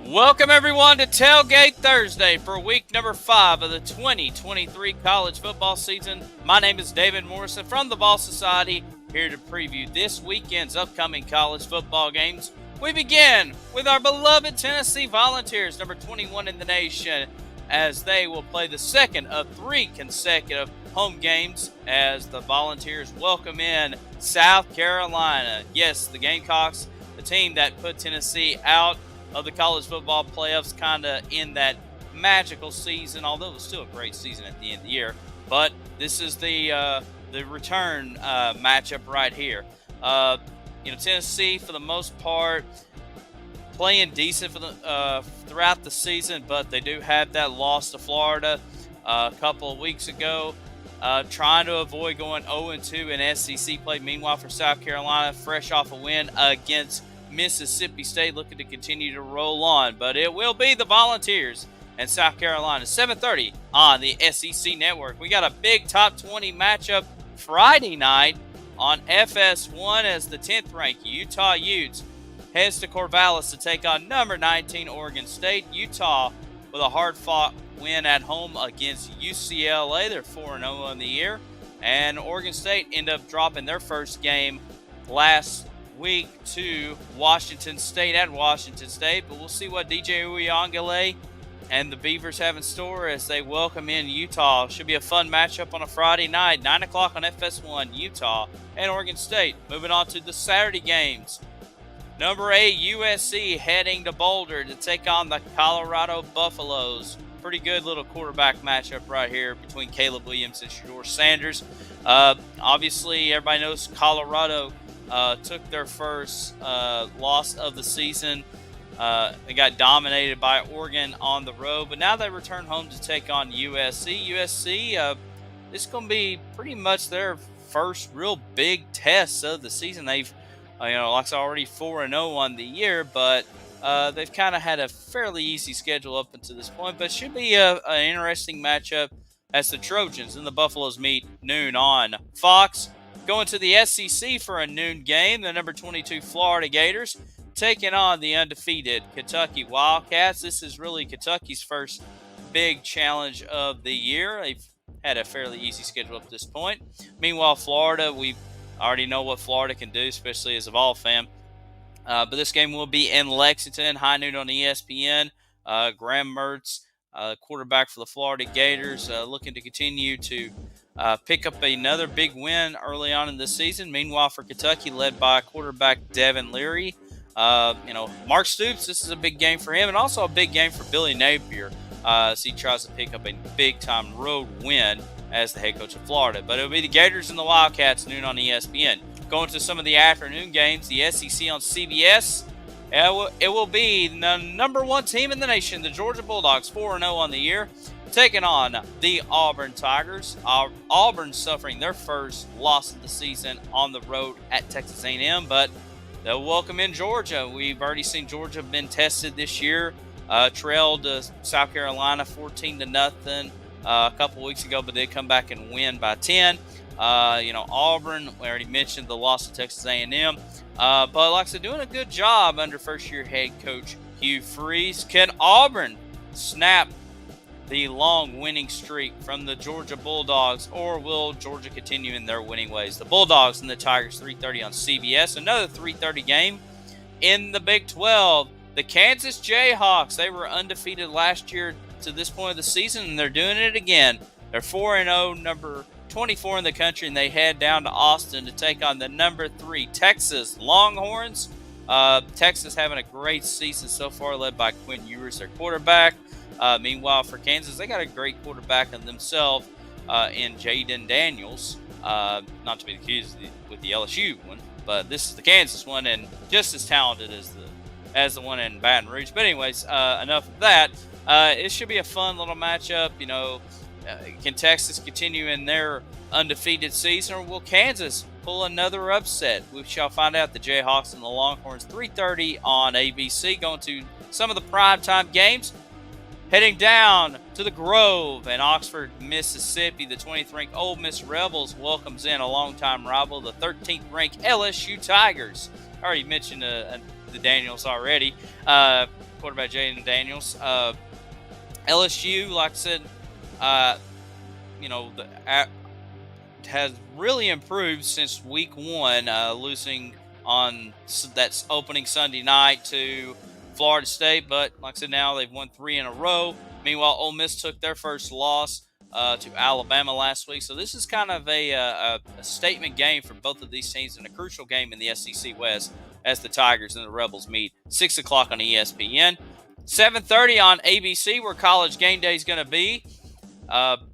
Welcome everyone to Tailgate Thursday for week number 5 of the 2023 college football season. My name is David Morrison from the Ball Society, here to preview this weekend's upcoming college football games. We begin with our beloved Tennessee Volunteers, number 21 in the nation, as they will play the second of 3 consecutive home games as the Volunteers welcome in South Carolina. Yes, the Gamecocks, the team that put Tennessee out of the college football playoffs, kind of in that magical season, although it was still a great season at the end of the year. But this is the return matchup right here. Tennessee, for the most part, playing decent for the throughout the season, but they do have that loss to Florida a couple of weeks ago. Trying to avoid going 0-2 in SEC play. Meanwhile, for South Carolina, fresh off a win against Mississippi State, looking to continue to roll on. But it will be the Volunteers and South Carolina, 7:30 on the SEC Network. We got a big top 20 matchup Friday night on FS1 as the 10th ranked Utah Utes heads to Corvallis to take on number 19 Oregon State. Utah with a hard-fought win at home against UCLA. They're 4-0 on the year. And Oregon State end up dropping their first game last week to Washington State at Washington State. But we'll see what DJ Uyangale and the Beavers have in store as they welcome in Utah. Should be a fun matchup on a Friday night, 9 o'clock on FS1, Utah and Oregon State. Moving on to the Saturday games. Number 8, USC heading to Boulder to take on the Colorado Buffaloes. Pretty good little quarterback matchup right here between Caleb Williams and Shedeur Sanders. Obviously, everybody knows Colorado took their first loss of the season. They got dominated by Oregon on the road, but now they return home to take on USC. USC, this is going to be pretty much their first real big test of the season. They've, like I said, already 4-0 on the year, but they've kind of had a fairly easy schedule up until this point. But it should be an interesting matchup as the Trojans and the Buffaloes meet noon on Fox. Going to the SEC for a noon game, the number 22 Florida Gators taking on the undefeated Kentucky Wildcats. This is really Kentucky's first big challenge of the year. They've had a fairly easy schedule up to this point. Meanwhile, Florida, we already know what Florida can do, especially as a Vol fan. But this game will be in Lexington, high noon on ESPN. Graham Mertz, quarterback for the Florida Gators, looking to continue to pick up another big win early on in the season. Meanwhile, for Kentucky, led by quarterback Devin Leary. Mark Stoops, this is a big game for him, and also a big game for Billy Napier as he tries to pick up a big-time road win as the head coach of Florida. But it'll be the Gators and the Wildcats noon on ESPN. Going to some of the afternoon games, the SEC on CBS. It will be the number 1 team in the nation, the Georgia Bulldogs, 4-0 on the year, taking on the Auburn Tigers. Auburn suffering their first loss of the season on the road at Texas A&M, but they'll welcome in Georgia. We've already seen Georgia been tested this year. Trailed South Carolina 14-0 a couple weeks ago, but they come back and win by 10. Auburn, we already mentioned the loss to Texas A&M. But like I said, doing a good job under first-year head coach Hugh Freeze. Can Auburn snap the long winning streak from the Georgia Bulldogs, or will Georgia continue in their winning ways? The Bulldogs and the Tigers, 3:30 on CBS. Another 3:30 game in the Big 12. The Kansas Jayhawks, they were undefeated last year to this point of the season, and they're doing it again. They're 4-0, number 24 in the country, and they head down to Austin to take on the number 3 Texas Longhorns. Texas having a great season so far, led by Quinn Ewers, their quarterback. Meanwhile, for Kansas, they got a great quarterback in themselves in Jaden Daniels. Not to be confused with the LSU one, but this is the Kansas one, and just as talented as the one in Baton Rouge. But anyways, enough of that. It should be a fun little matchup. Can Texas continue in their undefeated season, or will Kansas pull another upset? We shall find out. The Jayhawks and the Longhorns, 3:30 on ABC. Going to some of the primetime games. Heading down to the Grove in Oxford, Mississippi, the 20th ranked Ole Miss Rebels welcomes in a longtime rival, the 13th ranked LSU Tigers. I already mentioned the Daniels already. Of quarterback Jaden Daniels. LSU, like I said, has really improved since week one, losing on that opening Sunday night to Florida State. But like I said, now they've won 3 in a row. Meanwhile, Ole Miss took their first loss to Alabama last week. So this is kind of a statement game for both of these teams and a crucial game in the SEC West as the Tigers and the Rebels meet 6 o'clock on ESPN. 7:30 on ABC, where College Game Day is going to be.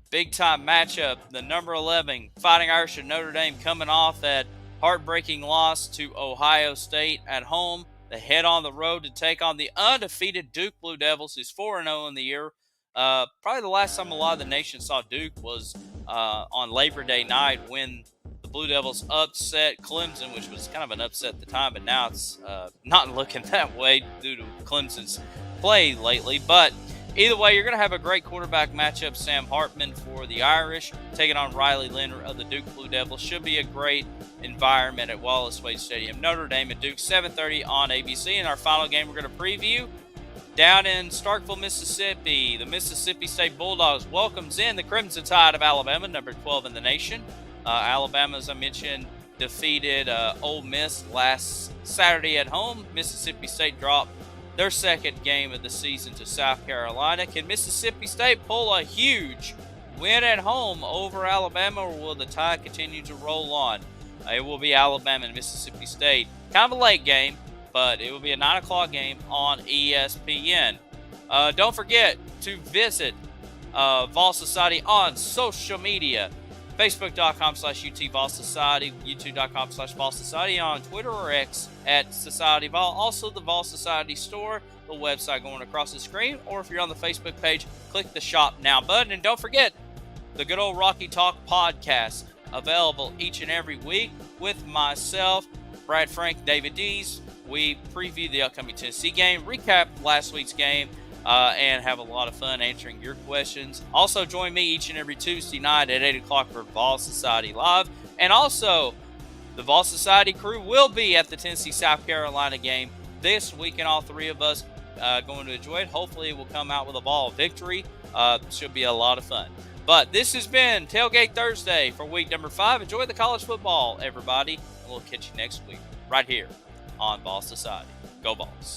Big-time matchup. The number 11 Fighting Irish of Notre Dame coming off that heartbreaking loss to Ohio State at home. They head on the road to take on the undefeated Duke Blue Devils, who's 4-0 in the year. Probably the last time a lot of the nation saw Duke was on Labor Day night when the Blue Devils upset Clemson, which was kind of an upset at the time, but now it's not looking that way due to Clemson's play lately. But either way, you're going to have a great quarterback matchup. Sam Hartman for the Irish taking on Riley Leonard of the Duke Blue Devils. Should be a great environment at Wallace Wade Stadium. Notre Dame and Duke, 7:30 on ABC. And our final game we're going to preview down in Starkville, Mississippi. The Mississippi State Bulldogs welcomes in the Crimson Tide of Alabama, number 12 in the nation. Alabama, as I mentioned, defeated Ole Miss last Saturday at home. Mississippi State dropped their second game of the season to South Carolina. Can Mississippi State pull a huge win at home over Alabama, or will the Tide continue to roll on? It will be Alabama and Mississippi State. Kind of a late game, but it will be a 9 o'clock game on ESPN. Don't forget to visit Vol Society on social media. Facebook.com/UT Vol Society, YouTube.com/Vol Society, on Twitter or X at Society Vol. Also, the Vol Society store, the website going across the screen, or if you're on the Facebook page, click the Shop Now button. And don't forget the good old Rocky Talk podcast, available each and every week with myself, Brad Frank, David Dees. We preview the upcoming Tennessee game, recap last week's game, and have a lot of fun answering your questions. Also, join me each and every Tuesday night at 8 o'clock for Vol Society Live. And also, the Vol Society crew will be at the Tennessee-South Carolina game this week, and all three of us going to enjoy it. Hopefully, it will come out with a Vol victory. Should be a lot of fun. But this has been Tailgate Thursday for week number 5. Enjoy the college football, everybody. And we'll catch you next week right here on Vol Society. Go Vols.